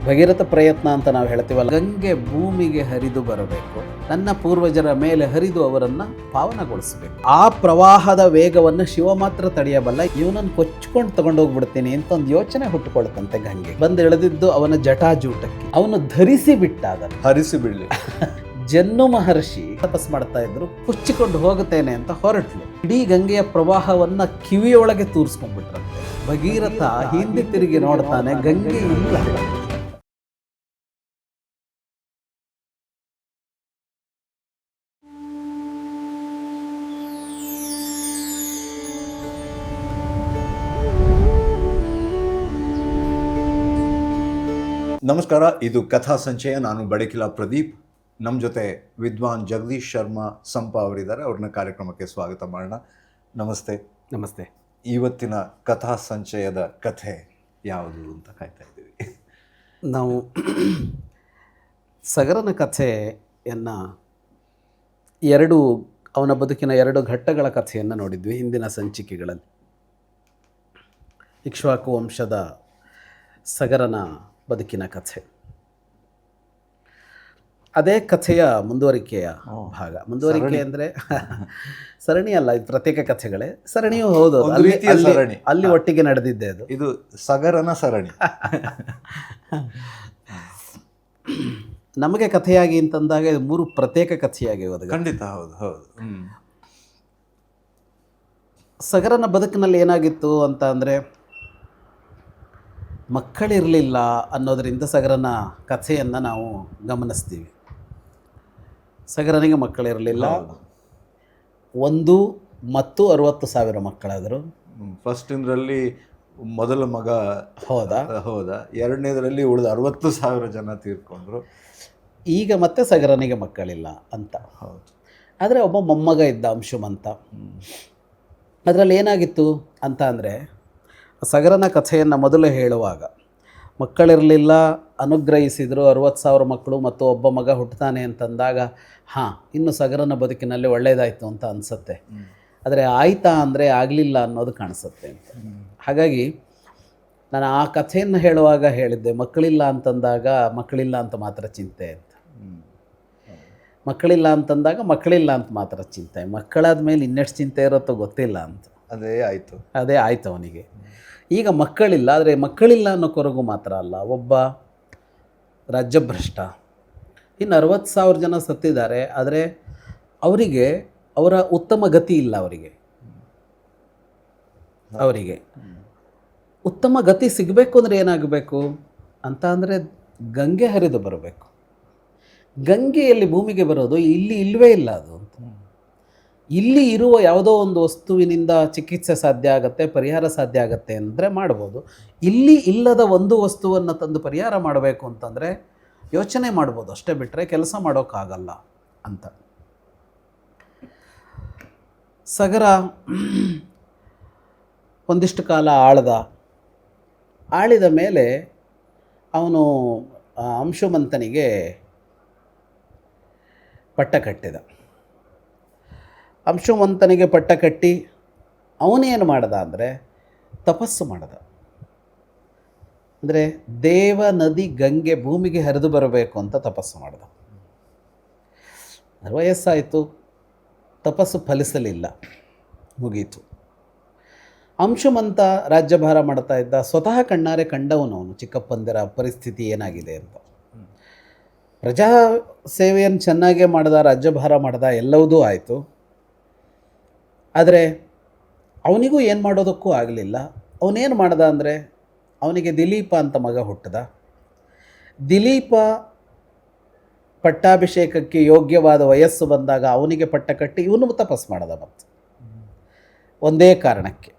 ಭಗೀರಥ ಪ್ರಯತ್ನ ಅಂತ ನಾವು ಹೇಳ್ತೀವಲ್ಲ, ಗಂಗೆ ಭೂಮಿಗೆ ಹರಿದು ಬರಬೇಕು, ನನ್ನ ಪೂರ್ವಜರ ಮೇಲೆ ಹರಿದು ಅವರನ್ನು ಪಾವನಗೊಳಿಸಬೇಕು. ಆ ಪ್ರವಾಹದ ವೇಗವನ್ನು ಶಿವ ಮಾತ್ರ ತಡೆಯಬಲ್ಲ. ಇವನನ್ನು ಕೊಚ್ಕೊಂಡು ತಗೊಂಡೋಗ್ಬಿಡ್ತೀನಿ ಅಂತ ಒಂದು ಯೋಚನೆ ಹುಟ್ಟುಕೊಳ್ತಂತೆ ಗಂಗೆ. ಬಂದು ಇಳಿದಿದ್ದು ಅವನ ಜಟಾಜೂಟಕ್ಕೆ, ಅವನು ಧರಿಸಿ ಬಿಟ್ಟ ಅದನ್ನು. ಹರಿಸಿ ಬಿಡ್ಲಿ. ಜನ್ನು ಮಹರ್ಷಿ ತಪಸ್ ಮಾಡ್ತಾ ಇದ್ರು, ಕುಚ್ಚಿಕೊಂಡು ಹೋಗುತ್ತೇನೆ ಅಂತ ಹೊರಟ್ಲು. ಇಡೀ ಗಂಗೆಯ ಪ್ರವಾಹವನ್ನ ಕಿವಿಯೊಳಗೆ ತೂರಿಸ್ಕೊಂಡ್ಬಿಟ್ರಂತೆ. ಭಗೀರಥ ಹಿಂದೆ ತಿರುಗಿ ನೋಡ್ತಾನೆ, ಗಂಗೆ ಇಲ್ಲ. ನಮಸ್ಕಾರ, ಇದು ಕಥಾ ಸಂಚಯ. ನಾನು ಬಡಕಿಲ ಪ್ರದೀಪ್. ನಮ್ಮ ಜೊತೆ ವಿದ್ವಾನ್ ಜಗದೀಶ್ ಶರ್ಮಾ ಸಂಪ ಅವರಿದ್ದಾರೆ. ಅವ್ರನ್ನ ಕಾರ್ಯಕ್ರಮಕ್ಕೆ ಸ್ವಾಗತ ಮಾಡೋಣ. ನಮಸ್ತೆ. ನಮಸ್ತೆ. ಇವತ್ತಿನ ಕಥಾ ಸಂಚಯದ ಕಥೆ ಯಾವುದು ಅಂತ ಕಾಯ್ತಾ ಇದ್ದೀವಿ. ನಾವು ಸಗರನ ಕಥೆಯನ್ನು ಅವನ ಬದುಕಿನ ಎರಡು ಘಟ್ಟಗಳ ಕಥೆಯನ್ನು ನೋಡಿದ್ವಿ ಹಿಂದಿನ ಸಂಚಿಕೆಗಳಲ್ಲಿ. ಇಕ್ಷ್ವಾಕು ವಂಶದ ಸಗರನ ಬದುಕಿನ ಕಥೆ, ಅದೇ ಕಥೆಯ ಮುಂದುವರಿಕೆಯ ಭಾಗ. ಮುಂದುವರಿಕೆ ಅಂದರೆ ಸರಣಿ ಅಲ್ಲ, ಇದು ಪ್ರತ್ಯೇಕ ಕಥೆಗಳೇ. ಸರಣಿಯೂ ಹೌದು, ಅಲ್ಲಿ ಒಟ್ಟಿಗೆ ನಡೆದಿದ್ದೆ ಅದು. ಇದು ಸಗರನ ಸರಣಿ. ನಮಗೆ ಕಥೆಯಾಗಿ ಅಂತಂದಾಗ ಇದು 3 ಪ್ರತ್ಯೇಕ ಕಥೆಯಾಗಿ ಹೋದ. ಖಂಡಿತ, ಹೌದು ಹೌದು. ಸಗರನ ಬದುಕಿನಲ್ಲಿ ಏನಾಗಿತ್ತು ಅಂತ ಅಂದರೆ, ಮಕ್ಕಳಿರಲಿಲ್ಲ ಅನ್ನೋದರಿಂದ ಸಗರನ ಕಥೆಯನ್ನು ನಾವು ಗಮನಿಸ್ತೀವಿ. ಸಗರನಿಗೆ ಮಕ್ಕಳಿರಲಿಲ್ಲ. 1 ಮತ್ತು 60,000 ಮಕ್ಕಳಾದರು. ಫಸ್ಟ್ ಇದರಲ್ಲಿ ಮೊದಲ ಮಗ ಹೋದ. ಎರಡನೇದರಲ್ಲಿ ಉಳಿದ 60,000 ಜನ ತೀರ್ಕೊಂಡ್ರು. ಈಗ ಮತ್ತೆ ಸಗರನಿಗೆ ಮಕ್ಕಳಿಲ್ಲ ಅಂತ. ಹೌದು. ಆದರೆ ಒಬ್ಬ ಮೊಮ್ಮಗ ಇದ್ದ, ಅಂಶುಮಂತ. ಅದರಲ್ಲಿ ಏನಾಗಿತ್ತು ಅಂತ ಅಂದರೆ, ಸಗರನ ಕಥೆಯನ್ನು ಮೊದಲು ಹೇಳುವಾಗ ಮಕ್ಕಳಿರಲಿಲ್ಲ, ಅನುಗ್ರಹಿಸಿದರು, 60,000 ಮಕ್ಕಳು ಮತ್ತು ಒಬ್ಬ ಮಗ ಹುಟ್ಟುತ್ತಾನೆ ಅಂತಂದಾಗ ಇನ್ನು ಸಗರನ ಬದುಕಿನಲ್ಲಿ ಒಳ್ಳೆಯದಾಯಿತು ಅಂತ ಅನಿಸುತ್ತೆ. ಆದರೆ ಆಯಿತಾ ಅಂದರೆ ಆಗಲಿಲ್ಲ ಅನ್ನೋದು ಕಾಣಿಸುತ್ತೆ ಅಂತ. ಹಾಗಾಗಿ ನಾನು ಆ ಕಥೆಯನ್ನು ಹೇಳುವಾಗ ಹೇಳಿದ್ದೆ, ಮಕ್ಕಳಿಲ್ಲ ಅಂತಂದಾಗ ಮಕ್ಕಳಿಲ್ಲ ಅಂತ ಮಾತ್ರ ಚಿಂತೆ ಅಂತ. ಮಕ್ಕಳಿಲ್ಲ ಅಂತಂದಾಗ ಮಕ್ಕಳಿಲ್ಲ ಅಂತ ಮಾತ್ರ ಚಿಂತೆ. ಮಕ್ಕಳಾದ ಮೇಲೆ ಇನ್ನೆಷ್ಟು ಚಿಂತೆ ಇರುತ್ತೋ ಗೊತ್ತಿಲ್ಲ ಅಂತ. ಅದೇ ಆಯಿತು ಅವನಿಗೆ. ಈಗ ಮಕ್ಕಳಿಲ್ಲ, ಆದರೆ ಮಕ್ಕಳಿಲ್ಲ ಅನ್ನೋ ಕೊರಗು ಮಾತ್ರ ಅಲ್ಲ, ಒಬ್ಬ ರಾಜ್ಯಭ್ರಷ್ಟ. ಇನ್ನು 60,000 ಜನ ಸತ್ತಿದ್ದಾರೆ, ಆದರೆ ಅವರ ಉತ್ತಮ ಗತಿ ಇಲ್ಲ. ಅವರಿಗೆ ಉತ್ತಮ ಗತಿ ಸಿಗಬೇಕು ಅಂದರೆ ಏನಾಗಬೇಕು ಅಂತ ಅಂದರೆ, ಗಂಗೆ ಹರಿದು ಬರಬೇಕು. ಗಂಗೆಯಲ್ಲಿ ಭೂಮಿಗೆ ಬರೋದು ಇಲ್ಲಿ ಇಲ್ಲವೇ ಇಲ್ಲ ಅದು ಅಂತ. ಇಲ್ಲಿ ಇರುವ ಯಾವುದೋ ಒಂದು ವಸ್ತುವಿನಿಂದ ಚಿಕಿತ್ಸೆ ಸಾಧ್ಯ ಆಗುತ್ತೆ, ಪರಿಹಾರ ಸಾಧ್ಯ ಆಗುತ್ತೆ ಅಂದರೆ ಮಾಡ್ಬೋದು. ಇಲ್ಲಿ ಇಲ್ಲದ ಒಂದು ವಸ್ತುವನ್ನು ತಂದು ಪರಿಹಾರ ಮಾಡಬೇಕು ಅಂತಂದರೆ ಯೋಚನೆ ಮಾಡ್ಬೋದು, ಅಷ್ಟೇ ಬಿಟ್ಟರೆ ಕೆಲಸ ಮಾಡೋಕ್ಕಾಗಲ್ಲ ಅಂತ. ಸಗರ ಒಂದಿಷ್ಟು ಕಾಲ ಆಳಿದ ಮೇಲೆ ಅವನು ಅಂಶುಮಂತನಿಗೆ ಪಟ್ಟ ಕಟ್ಟಿದ. ಅಂಶುಮಂತನಿಗೆ ಪಟ್ಟ ಕಟ್ಟಿ ಅವನೇನು ಮಾಡ್ದ ಅಂದರೆ ತಪಸ್ಸು ಮಾಡ್ದ. ಅಂದರೆ ದೇವ ನದಿ ಗಂಗೆ ಭೂಮಿಗೆ ಹರಿದು ಬರಬೇಕು ಅಂತ ತಪಸ್ಸು ಮಾಡ್ದ. ವಯಸ್ಸಾಯಿತು, ತಪಸ್ಸು ಫಲಿಸಲಿಲ್ಲ, ಮುಗೀತು. ಅಂಶುಮಂತ ರಾಜ್ಯಭಾರ ಮಾಡ್ತಾ ಇದ್ದ. ಸ್ವತಃ ಕಣ್ಣಾರೆ ಕಂಡವನು ಅವನು ಚಿಕ್ಕಪ್ಪಂದಿರ ಪರಿಸ್ಥಿತಿ ಏನಾಗಿದೆ ಅಂತ. ಪ್ರಜಾ ಸೇವೆಯನ್ನು ಚೆನ್ನಾಗೇ ಮಾಡ್ದ, ರಾಜ್ಯಭಾರ ಮಾಡ್ದ, ಎಲ್ಲವುದೂ ಆಯಿತು. ಆದರೆ ಅವನಿಗೂ ಏನು ಮಾಡೋದಕ್ಕೂ ಆಗಲಿಲ್ಲ. ಅವನೇನು ಮಾಡ್ದ ಅಂದರೆ, ಅವನಿಗೆ ದಿಲೀಪ ಅಂತ ಮಗ ಹುಟ್ಟಿದ. ದಿಲೀಪ ಪಟ್ಟಾಭಿಷೇಕಕ್ಕೆ ಯೋಗ್ಯವಾದ ವಯಸ್ಸು ಬಂದಾಗ ಅವನಿಗೆ ಪಟ್ಟ ಕಟ್ಟಿ ಇವನು ತಪಸ್ಸು ಮಾಡ್ದ. ಮತ್ತು ಒಂದೇ ಕಾರಣಕ್ಕೆ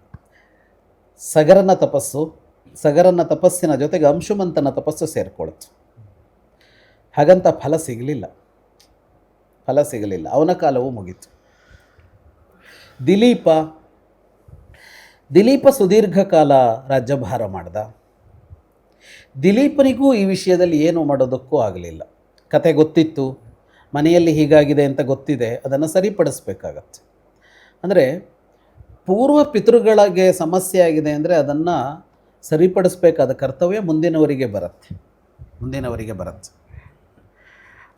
ಸಗರನ ತಪಸ್ಸಿನ ಜೊತೆಗೆ ಅಂಶುಮಂತನ ತಪಸ್ಸು ಸೇರಿಕೊಳ್ತು. ಹಾಗಂತ ಫಲ ಸಿಗಲಿಲ್ಲ. ಅವನ ಕಾಲವೂ ಮುಗೀತು. ದಿಲೀಪ ಸುದೀರ್ಘ ಕಾಲ ರಾಜ್ಯಭಾರ ಮಾಡ್ದ. ದಿಲೀಪನಿಗೂ ಈ ವಿಷಯದಲ್ಲಿ ಏನು ಮಾಡೋದಕ್ಕೂ ಆಗಲಿಲ್ಲ. ಕತೆ ಗೊತ್ತಿತ್ತು, ಮನೆಯಲ್ಲಿ ಹೀಗಾಗಿದೆ ಅಂತ ಗೊತ್ತಿದೆ, ಅದನ್ನು ಸರಿಪಡಿಸ್ಬೇಕಾಗತ್ತೆ. ಅಂದರೆ ಪೂರ್ವ ಪಿತೃಗಳಿಗೆ ಸಮಸ್ಯೆ ಆಗಿದೆ ಅಂದರೆ ಅದನ್ನು ಸರಿಪಡಿಸಬೇಕಾದ ಕರ್ತವ್ಯ ಮುಂದಿನವರಿಗೆ ಬರುತ್ತೆ. ಮುಂದಿನವರಿಗೆ ಬರುತ್ತೆ.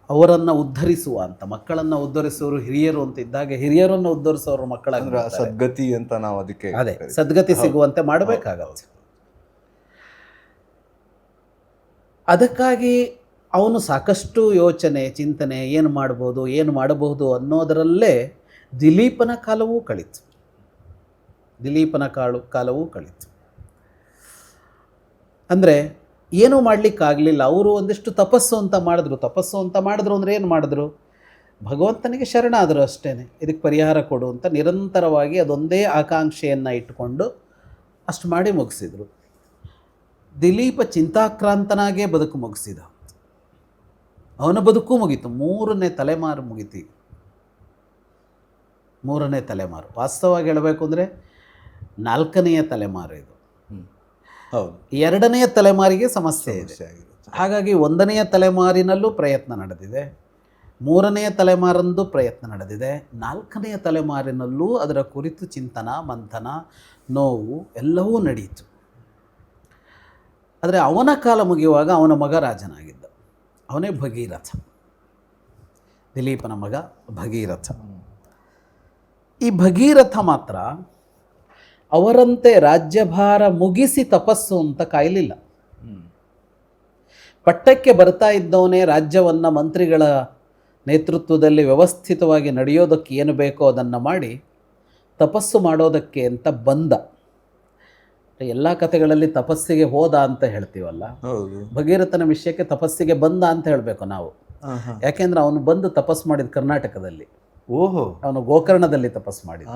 ಅವರನ್ನು ಉದ್ಧರಿಸುವ ಅಂತ, ಮಕ್ಕಳನ್ನು ಉದ್ಧರಿಸುವವರು ಹಿರಿಯರು ಅಂತ ಇದ್ದಾಗ ಹಿರಿಯರನ್ನು ಉದ್ಧರಿಸುವವರು ಅಂದ್ರೆ ಮಕ್ಕಳಾಗ ಸದ್ಗತಿ ಅಂತ ನಾವು ಅದಕ್ಕೆ ಅದೇ ಸದ್ಗತಿ ಸಿಗುವಂತೆ ಮಾಡಬೇಕಾಗತ್ತೆ. ಅದಕ್ಕಾಗಿ ಅವನು ಸಾಕಷ್ಟು ಯೋಚನೆ ಚಿಂತನೆ ಏನು ಮಾಡಬಹುದು ಅನ್ನೋದರಲ್ಲೇ ದಿಲೀಪನ ಕಾಲವೂ ಕಳೀತು. ಅಂದರೆ ಏನೂ ಮಾಡಲಿಕ್ಕಾಗಲಿಲ್ಲ. ಅವರು ಒಂದಿಷ್ಟು ತಪಸ್ಸು ಅಂತ ಮಾಡಿದ್ರು ಅಂದರೆ ಏನು ಮಾಡಿದ್ರು? ಭಗವಂತನಿಗೆ ಶರಣಾದರು ಅಷ್ಟೇ. ಇದಕ್ಕೆ ಪರಿಹಾರ ಕೊಡು ಅಂತ ನಿರಂತರವಾಗಿ ಅದೊಂದೇ ಆಕಾಂಕ್ಷೆಯನ್ನು ಇಟ್ಟುಕೊಂಡು ಅಷ್ಟು ಮಾಡಿ ಮುಗಿಸಿದರು. ದಿಲೀಪ ಚಿಂತಾಕ್ರಾಂತನಾಗೇ ಬದುಕು ಮುಗಿಸಿದ. ಅವನ ಬದುಕು ಮುಗೀತು. 3ನೇ ತಲೆಮಾರು ಮುಗೀತು. 3ನೇ ತಲೆಮಾರು ವಾಸ್ತವವಾಗಿ ಹೇಳಬೇಕು ಅಂದರೆ 4ನೆಯ ತಲೆಮಾರು ಇದು. ಹೌದು, 2ನೆಯ ತಲೆಮಾರಿಗೆ ಸಮಸ್ಯೆ ಇದೆ. ಹಾಗಾಗಿ 1ನೆಯ ತಲೆಮಾರಿನಲ್ಲೂ ಪ್ರಯತ್ನ ನಡೆದಿದೆ, 3ನೆಯ ತಲೆಮಾರಂದು ಪ್ರಯತ್ನ ನಡೆದಿದೆ, 4ನೆಯ ತಲೆಮಾರಿನಲ್ಲೂ ಅದರ ಕುರಿತು ಚಿಂತನ ಮಂಥನ ನೋವು ಎಲ್ಲವೂ ನಡೆಯಿತು. ಆದರೆ ಅವನ ಕಾಲ ಮುಗಿಯುವಾಗ ಅವನ ಮಗ ರಾಜನಾಗಿದ್ದ. ಅವನೇ ಭಗೀರಥ, ದಿಲೀಪನ ಮಗ ಭಗೀರಥ. ಈ ಭಗೀರಥ ಮಾತ್ರ ಅವರಂತೆ ರಾಜ್ಯಭಾರ ಮುಗಿಸಿ ತಪಸ್ಸು ಅಂತ ಕಾಯಲಿಲ್ಲ. ಪಟ್ಟಕ್ಕೆ ಬರ್ತಾ ಇದ್ದವನೇ ರಾಜ್ಯವನ್ನು ಮಂತ್ರಿಗಳ ನೇತೃತ್ವದಲ್ಲಿ ವ್ಯವಸ್ಥಿತವಾಗಿ ನಡೆಯೋದಕ್ಕೆ ಏನು ಬೇಕೋ ಅದನ್ನು ಮಾಡಿ ತಪಸ್ಸು ಮಾಡೋದಕ್ಕೆ ಅಂತ ಬಂದ. ಎಲ್ಲ ಕಥೆಗಳಲ್ಲಿ ತಪಸ್ಸಿಗೆ ಹೋದ ಅಂತ ಹೇಳ್ತೀವಲ್ಲ, ಭಗೀರಥನ ವಿಷಯಕ್ಕೆ ತಪಸ್ಸಿಗೆ ಬಂದ ಅಂತ ಹೇಳಬೇಕು ನಾವು. ಯಾಕೆಂದ್ರೆ ಅವನು ಬಂದು ತಪಸ್ಸು ಮಾಡಿದ ಕರ್ನಾಟಕದಲ್ಲಿ. ಓಹೋ, ಅವನು ಗೋಕರ್ಣದಲ್ಲಿ ತಪಸ್ಸು ಮಾಡಿದ.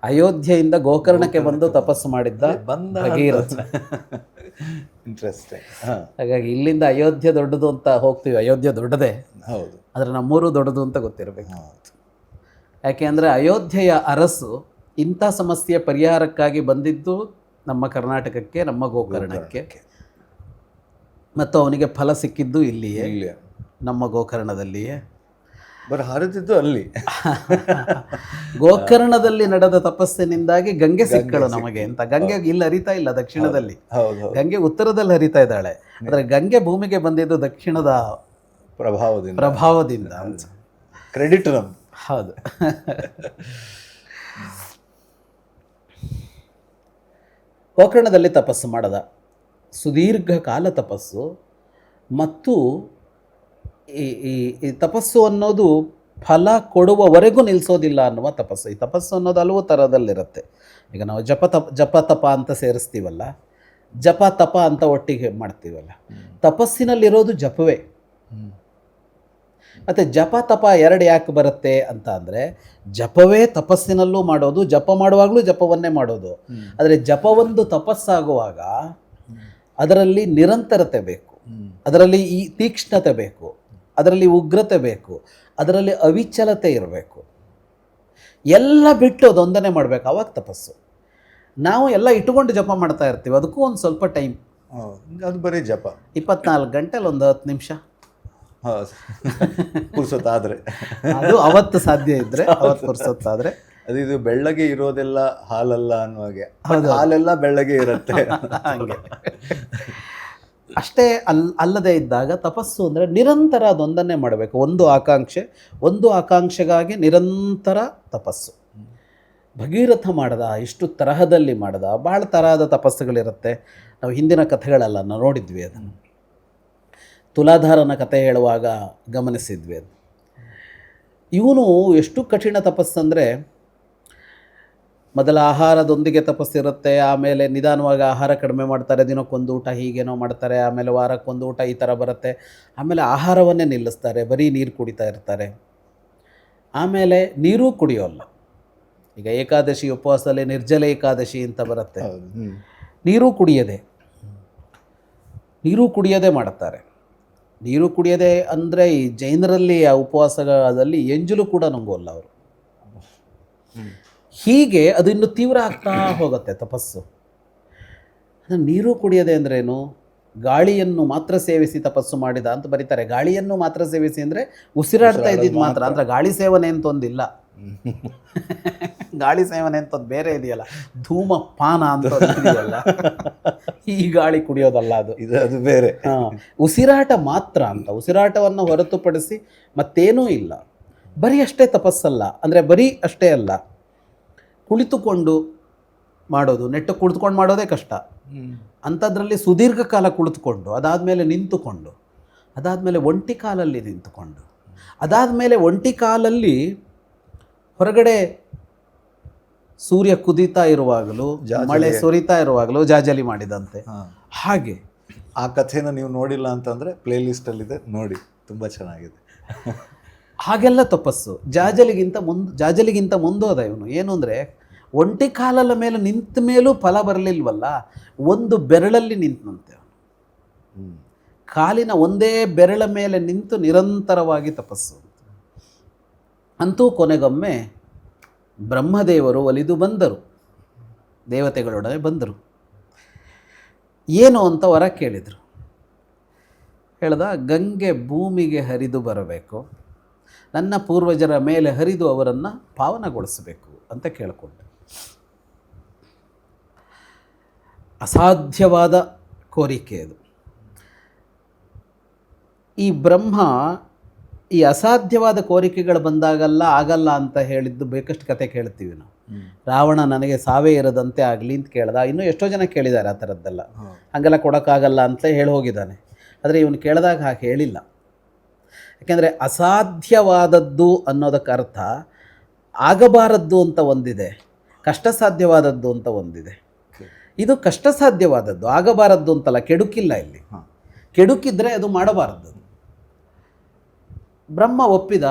ಅಯೋಧ್ಯೆಯಿಂದ ಗೋಕರ್ಣಕ್ಕೆ ಬಂದು ತಪಸ್ಸು ಮಾಡಿದ್ದ ಭಗೀರಥ. ಇಂಟ್ರೆಸ್ಟಿಂಗ್. ಹಾಗಾಗಿ ಇಲ್ಲಿಂದ ಅಯೋಧ್ಯೆ ದೊಡ್ಡದು ಅಂತ ಹೋಗ್ತೀವಿ, ಅಯೋಧ್ಯೆ ದೊಡ್ಡದೇ. ಹೌದು, ಆದರೆ ನಮ್ಮೂರು ದೊಡ್ಡದು ಅಂತ ಗೊತ್ತಿರಬೇಕು. ಯಾಕೆ ಅಂದರೆ ಅಯೋಧ್ಯೆಯ ಅರಸು ಇಂಥ ಸಮಸ್ಯೆಯ ಪರಿಹಾರಕ್ಕಾಗಿ ಬಂದಿದ್ದು ನಮ್ಮ ಕರ್ನಾಟಕಕ್ಕೆ, ನಮ್ಮ ಗೋಕರ್ಣಕ್ಕೆ. ಮತ್ತು ಅವನಿಗೆ ಫಲ ಸಿಕ್ಕಿದ್ದು ಇಲ್ಲಿಯೇ, ನಮ್ಮ ಗೋಕರ್ಣದಲ್ಲಿಯೇ. ಹರಿದಿದ್ದು ಅಲ್ಲಿ. ಗೋಕರ್ಣದಲ್ಲಿ ನಡೆದ ತಪಸ್ಸಿನಿಂದಾಗಿ ಗಂಗೆ ಸಿಕ್ಕಳು ನಮಗೆ ಅಂತ. ಗಂಗೆ ಇಲ್ಲಿ ಹರಿತಾ ಇಲ್ಲ ದಕ್ಷಿಣದಲ್ಲಿ, ಗಂಗೆ ಉತ್ತರದಲ್ಲಿ ಹರಿತಾ ಇದ್ದಾಳೆ. ಆದರೆ ಗಂಗೆ ಭೂಮಿಗೆ ಬಂದಿದ್ದು ದಕ್ಷಿಣದ ಪ್ರಭಾವದಿಂದ ಅಂತ. ಕ್ರೆಡಿಟ್ ನಮ್. ಹೌದು. ಗೋಕರ್ಣದಲ್ಲಿ ತಪಸ್ಸು ಮಾಡದ, ಸುದೀರ್ಘ ಕಾಲ ತಪಸ್ಸು. ಮತ್ತು ಈ ತಪಸ್ಸು ಅನ್ನೋದು ಫಲ ಕೊಡುವವರೆಗೂ ನಿಲ್ಲಿಸೋದಿಲ್ಲ ಅನ್ನುವ ತಪಸ್ಸು. ಈ ತಪಸ್ಸು ಅನ್ನೋದು ಹಲವು ಥರದಲ್ಲಿರುತ್ತೆ. ಈಗ ನಾವು ಜಪ ತಪ ಅಂತ ಸೇರಿಸ್ತೀವಲ್ಲ, ಜಪ ತಪ ಅಂತ ಒಟ್ಟಿಗೆ ಮಾಡ್ತೀವಲ್ಲ. ತಪಸ್ಸಿನಲ್ಲಿರೋದು ಜಪವೇ. ಮತ್ತು ಜಪ ತಪ 2 ಯಾಕೆ ಬರುತ್ತೆ ಅಂತ ಅಂದರೆ, ಜಪವೇ ತಪಸ್ಸಿನಲ್ಲೂ ಮಾಡೋದು, ಜಪ ಮಾಡುವಾಗಲೂ ಜಪವನ್ನೇ ಮಾಡೋದು. ಆದರೆ ಜಪವೊಂದು ತಪಸ್ಸಾಗುವಾಗ ಅದರಲ್ಲಿ ನಿರಂತರತೆ ಬೇಕು, ಅದರಲ್ಲಿ ಈ ತೀಕ್ಷ್ಣತೆ ಬೇಕು, ಅದರಲ್ಲಿ ಉಗ್ರತೆ ಬೇಕು, ಅದರಲ್ಲಿ ಅವಿಚಲತೆ ಇರಬೇಕು. ಎಲ್ಲ ಬಿಟ್ಟು ಅದೊಂದನ್ನೇ ಮಾಡಬೇಕು, ಆವಾಗ ತಪಸ್ಸು. ನಾವು ಎಲ್ಲ ಇಟ್ಟುಕೊಂಡು ಜಪ ಮಾಡ್ತಾ ಇರ್ತೀವಿ, ಅದಕ್ಕೂ ಒಂದು ಸ್ವಲ್ಪ ಟೈಮ್. ಅದು ಬರೀ ಜಪ 24 ಗಂಟೆಲಿ ಒಂದು 10 ನಿಮಿಷ ಪುರ್ಸೊತ್ತಾದರೆ, ಅದು ಅವತ್ತು ಸಾಧ್ಯ ಇದ್ದರೆ, ಅವತ್ತು ಪುರ್ಸೊತ್ತಾದರೆ. ಅದು ಇದು ಬೆಳ್ಳಗೆ ಇರೋದೆಲ್ಲ ಹಾಲಲ್ಲ ಅನ್ನುವಾಗೆ, ಹಾಲೆಲ್ಲ ಬೆಳ್ಳಗೆ ಇರುತ್ತೆ ಹಂಗೆ. ಅಷ್ಟೇ ಅಲ್ಲದೆ ಇದ್ದಾಗ ತಪಸ್ಸು ಅಂದರೆ ನಿರಂತರ ಅದೊಂದನ್ನೇ ಮಾಡಬೇಕು. ಒಂದು ಆಕಾಂಕ್ಷೆಗಾಗಿ ನಿರಂತರ ತಪಸ್ಸು. ಭಗೀರಥ ಮಾಡದ, ಇಷ್ಟು ತರಹದಲ್ಲಿ ಮಾಡದ, ಭಾಳ ತರಹದ ತಪಸ್ಸುಗಳಿರುತ್ತೆ. ನಾವು ಹಿಂದಿನ ಕಥೆಗಳೆಲ್ಲ ನಾವು ನೋಡಿದ್ವಿ ಅದನ್ನು. ತುಲಾಧಾರನ ಕಥೆ ಹೇಳುವಾಗ ಗಮನಿಸಿದ್ವಿ ಅದು. ಇವನು ಎಷ್ಟು ಕಠಿಣ ತಪಸ್ಸಂದರೆ, ಮೊದಲ ಆಹಾರದೊಂದಿಗೆ ತಪಸ್ಸಿರುತ್ತೆ, ಆಮೇಲೆ ನಿಧಾನವಾಗಿ ಆಹಾರ ಕಡಿಮೆ ಮಾಡ್ತಾರೆ, ದಿನಕ್ಕೊಂದು ಊಟ ಹೀಗೇನೋ ಮಾಡ್ತಾರೆ, ಆಮೇಲೆ ವಾರಕ್ಕೊಂದು ಊಟ ಈ ಥರ ಬರುತ್ತೆ, ಆಮೇಲೆ ಆಹಾರವನ್ನೇ ನಿಲ್ಲಿಸ್ತಾರೆ, ಬರೀ ನೀರು ಕುಡಿತಾ ಇರ್ತಾರೆ, ಆಮೇಲೆ ನೀರೂ ಕುಡಿಯೋಲ್ಲ. ಈಗ ಏಕಾದಶಿ ಉಪವಾಸದಲ್ಲಿ ನಿರ್ಜಲ ಏಕಾದಶಿ ಅಂತ ಬರುತ್ತೆ, ನೀರು ಕುಡಿಯದೆ ಮಾಡುತ್ತಾರೆ. ನೀರು ಕುಡಿಯದೆ ಅಂದರೆ ಈ ಜೈನರಲ್ಲಿ ಆ ಉಪವಾಸದಲ್ಲಿ ಎಂಜಲು ಕೂಡ ನುಂಗೋಲ್ಲ ಅವರು. ಹೀಗೆ ಅದು ಇನ್ನು ತೀವ್ರ ಆಗ್ತಾ ಹೋಗುತ್ತೆ ತಪಸ್ಸು. ನೀರು ಕುಡಿಯದೆ ಅಂದ್ರೇನು? ಗಾಳಿಯನ್ನು ಮಾತ್ರ ಸೇವಿಸಿ ತಪಸ್ಸು ಮಾಡಿದ ಅಂತ ಬರೀತಾರೆ. ಗಾಳಿಯನ್ನು ಮಾತ್ರ ಸೇವಿಸಿ ಅಂದರೆ ಉಸಿರಾಡ್ತಾ ಇದ್ದಿದ್ದು ಮಾತ್ರ, ಅಂದರೆ ಗಾಳಿ ಸೇವನೆ ಅಂತ ಒಂದಿಲ್ಲ. ಗಾಳಿ ಸೇವನೆ ಅಂತದ್ದು ಬೇರೆ ಇದೆಯಲ್ಲ, ಧೂಮಪಾನ ಅಂತ ಇದೆಯಲ್ಲ, ಈ ಗಾಳಿ ಕುಡಿಯೋದಲ್ಲ ಅದು. ಅದು ಬೇರೆ. ಉಸಿರಾಟ ಮಾತ್ರ ಅಂತ, ಉಸಿರಾಟವನ್ನು ಹೊರತುಪಡಿಸಿ ಮತ್ತೇನೂ ಇಲ್ಲ. ಬರೀ ಅಷ್ಟೇ ತಪಸ್ಸಲ್ಲ, ಅಂದರೆ ಬರೀ ಅಷ್ಟೇ ಅಲ್ಲ, ಕುಳಿತುಕೊಂಡು ಮಾಡೋದು, ನೆಟ್ಟು ಕುಳಿತುಕೊಂಡು ಮಾಡೋದೇ ಕಷ್ಟ. ಅಂಥದ್ರಲ್ಲಿ ಸುದೀರ್ಘ ಕಾಲ ಕುಳಿತುಕೊಂಡು, ಅದಾದಮೇಲೆ ನಿಂತುಕೊಂಡು, ಅದಾದಮೇಲೆ ಒಂಟಿ ಕಾಲಲ್ಲಿ ನಿಂತುಕೊಂಡು, ಅದಾದಮೇಲೆ ಒಂಟಿ ಕಾಲಲ್ಲಿ ಹೊರಗಡೆ ಸೂರ್ಯ ಕುದೀತಾ ಇರುವಾಗಲೂ, ಮಳೆ ಸುರಿತಾ ಇರುವಾಗಲೂ ಜಾಜಲಿ ಮಾಡಿದಂತೆ. ಹಾಗೆ ಆ ಕಥೆನ ನೀವು ನೋಡಿಲ್ಲ ಅಂತಂದರೆ ಪ್ಲೇಲಿಸ್ಟಲ್ಲಿದೆ, ನೋಡಿ, ತುಂಬ ಚೆನ್ನಾಗಿದೆ. ಹಾಗೆಲ್ಲ ತಪಸ್ಸು. ಜಾಜಲಿಗಿಂತ ಮುಂದೋದ ಇವನು. ಏನು ಅಂದರೆ, ಒಂಟಿ ಕಾಲಲ್ಲ ಮೇಲೆ ನಿಂತ ಮೇಲೂ ಫಲ ಬರಲಿಲ್ವಲ್ಲ, ಒಂದು ಬೆರಳಲ್ಲಿ ನಿಂತಂತೆ. ಕಾಲಿನ ಒಂದೇ ಬೆರಳ ಮೇಲೆ ನಿಂತು ನಿರಂತರವಾಗಿ ತಪಸ್ಸು. ಅಂತೂ ಕೊನೆಗೊಮ್ಮೆ ಬ್ರಹ್ಮದೇವರು ಒಲಿದು ಬಂದರು, ದೇವತೆಗಳೊಡನೆ ಬಂದರು. ಏನು ಅಂತ ವರ ಕೇಳಿದರು. ಹೇಳ್ದ, ಗಂಗೆ ಭೂಮಿಗೆ ಹರಿದು ಬರಬೇಕು, ನನ್ನ ಪೂರ್ವಜರ ಮೇಲೆ ಹರಿದು ಅವರನ್ನು ಪಾವನಗೊಳಿಸಬೇಕು ಅಂತ ಕೇಳಿಕೊಂಡೆ. ಅಸಾಧ್ಯವಾದ ಕೋರಿಕೆ ಅದು. ಈ ಬ್ರಹ್ಮ ಈ ಅಸಾಧ್ಯವಾದ ಕೋರಿಕೆಗಳು ಬಂದಾಗಲ್ಲ ಆಗಲ್ಲ ಅಂತ ಹೇಳಿದ್ದು ಬೇಕಷ್ಟು ಕತೆ ಕೇಳ್ತೀವಿ ನಾವು. ರಾವಣ ನನಗೆ ಸಾವೇ ಇರದಂತೆ ಆಗಲಿ ಅಂತ ಕೇಳ್ದ. ಇನ್ನೂ ಎಷ್ಟೋ ಜನ ಕೇಳಿದ್ದಾರೆ ಆ ಥರದ್ದೆಲ್ಲ. ಹಾಗೆಲ್ಲ ಕೊಡೋಕ್ಕಾಗಲ್ಲ ಅಂತ ಹೇಳಿ ಹೋಗಿದ್ದಾನೆ. ಆದರೆ ಇವನು ಕೇಳಿದಾಗ ಹಾಗೆ ಹೇಳಿಲ್ಲ. ಯಾಕೆಂದರೆ ಅಸಾಧ್ಯವಾದದ್ದು ಅನ್ನೋದಕ್ಕೆ ಅರ್ಥ ಆಗಬಾರದ್ದು ಅಂತ ಒಂದಿದೆ, ಕಷ್ಟ ಸಾಧ್ಯವಾದದ್ದು ಅಂತ ಒಂದಿದೆ. ಇದು ಕಷ್ಟ ಸಾಧ್ಯವಾದದ್ದು, ಆಗಬಾರದ್ದು ಅಂತಲ್ಲ. ಕೆಡುಕಿಲ್ಲ ಇಲ್ಲಿ. ಕೆಡುಕಿದ್ರೆ ಅದು ಮಾಡಬಾರದು. ಬ್ರಹ್ಮ ಒಪ್ಪಿದ,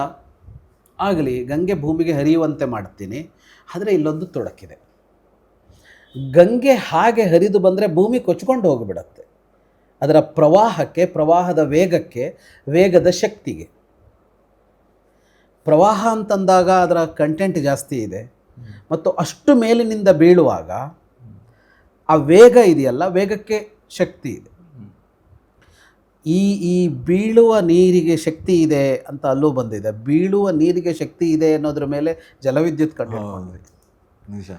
ಆಗಲಿ ಗಂಗೆ ಭೂಮಿಗೆ ಹರಿಯುವಂತೆ ಮಾಡ್ತೀನಿ. ಆದರೆ ಇಲ್ಲೊಂದು ತೊಡಕಿದೆ. ಗಂಗೆ ಹಾಗೆ ಹರಿದು ಬಂದರೆ ಭೂಮಿ ಕೊಚ್ಕೊಂಡು ಹೋಗಿಬಿಡತ್ತೆ. ಅದರ ಪ್ರವಾಹಕ್ಕೆ, ಪ್ರವಾಹದ ವೇಗಕ್ಕೆ, ವೇಗದ ಶಕ್ತಿಗೆ. ಪ್ರವಾಹ ಅಂತಂದಾಗ ಅದರ ಕಂಟೆಂಟ್ ಜಾಸ್ತಿ ಇದೆ, ಮತ್ತು ಅಷ್ಟು ಮೇಲಿನಿಂದ ಬೀಳುವಾಗ ಆ ವೇಗ ಇದೆಯಲ್ಲ, ವೇಗಕ್ಕೆ ಶಕ್ತಿ ಇದೆ. ಈ ಬೀಳುವ ನೀರಿಗೆ ಶಕ್ತಿ ಇದೆ ಅಂತ ಅಲ್ಲೂ ಬಂದಿದೆ. ಬೀಳುವ ನೀರಿಗೆ ಶಕ್ತಿ ಇದೆ ಅನ್ನೋದ್ರ ಮೇಲೆ ಜಲವಿದ್ಯುತ್ ಕಂಡುಹಿಡ್ಕೊಂಡ್ವಿ. ನಿಜ.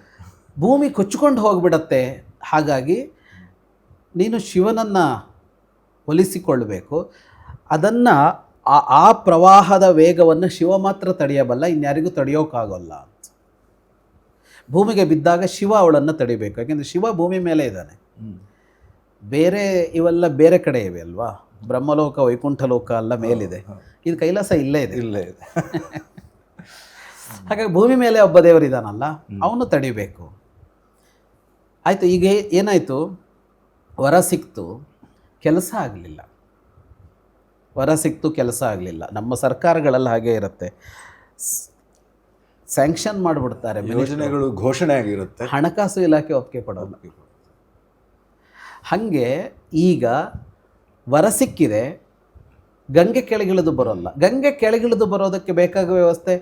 ಭೂಮಿ ಕೊಚ್ಚಿಕೊಂಡು ಹೋಗಿಬಿಡತ್ತೆ. ಹಾಗಾಗಿ ನೀನು ಶಿವನನ್ನು ಒಲಿಸಿಕೊಳ್ಳಬೇಕು. ಅದನ್ನು ಆ ಪ್ರವಾಹದ ವೇಗವನ್ನು ಶಿವ ಮಾತ್ರ ತಡೆಯಬಲ್ಲ, ಇನ್ಯಾರಿಗೂ ತಡೆಯೋಕ್ಕಾಗಲ್ಲ ಅಂತ. ಭೂಮಿಗೆ ಬಿದ್ದಾಗ ಶಿವ ಅವಳನ್ನು ತಡಿಬೇಕು. ಯಾಕೆಂದರೆ ಶಿವ ಭೂಮಿ ಮೇಲೆ ಇದ್ದಾನೆ. ಬೇರೆ ಇವೆಲ್ಲ ಬೇರೆ ಕಡೆ ಇವೆ ಅಲ್ವಾ. ಬ್ರಹ್ಮಲೋಕ, ವೈಕುಂಠ ಲೋಕ ಎಲ್ಲ ಮೇಲಿದೆ, ಇದು ಕೈಲಾಸ ಇಲ್ಲೇ ಇದೆ. ಹಾಗಾಗಿ ಭೂಮಿ ಮೇಲೆ ಒಬ್ಬ ದೇವರಿದ್ದಾನಲ್ಲ, ಅವನು ತಡಿಬೇಕು. ಆಯಿತು. ಈಗ ಏನಾಯಿತು, ವರ ಸಿಕ್ತು, ಕೆಲಸ ಆಗಲಿಲ್ಲ. ವರ ಸಿಕ್ತು, ಕೆಲಸ ಆಗಲಿಲ್ಲ. ನಮ್ಮ ಸರ್ಕಾರಗಳೆಲ್ಲ ಹಾಗೇ ಇರುತ್ತೆ, ಸ್ಯಾಂಕ್ಷನ್ ಮಾಡಿಬಿಡ್ತಾರೆ, ಯೋಜನೆಗಳು ಘೋಷಣೆ ಆಗಿರುತ್ತೆ, ಹಣಕಾಸು ಇಲಾಖೆ ಒಪ್ಪಿಗೆ ಕೊಡೋಲ್ಲ. ಹಾಗೆ ಈಗ ವರ ಸಿಕ್ಕಿದೆ, ಗಂಗೆ ಕೆಳಗಿಳಿದು ಬರೋಲ್ಲ. ಗಂಗೆ ಕೆಳಗಿಳಿದು ಬರೋದಕ್ಕೆ ಬೇಕಾದ ವ್ಯವಸ್ಥೆ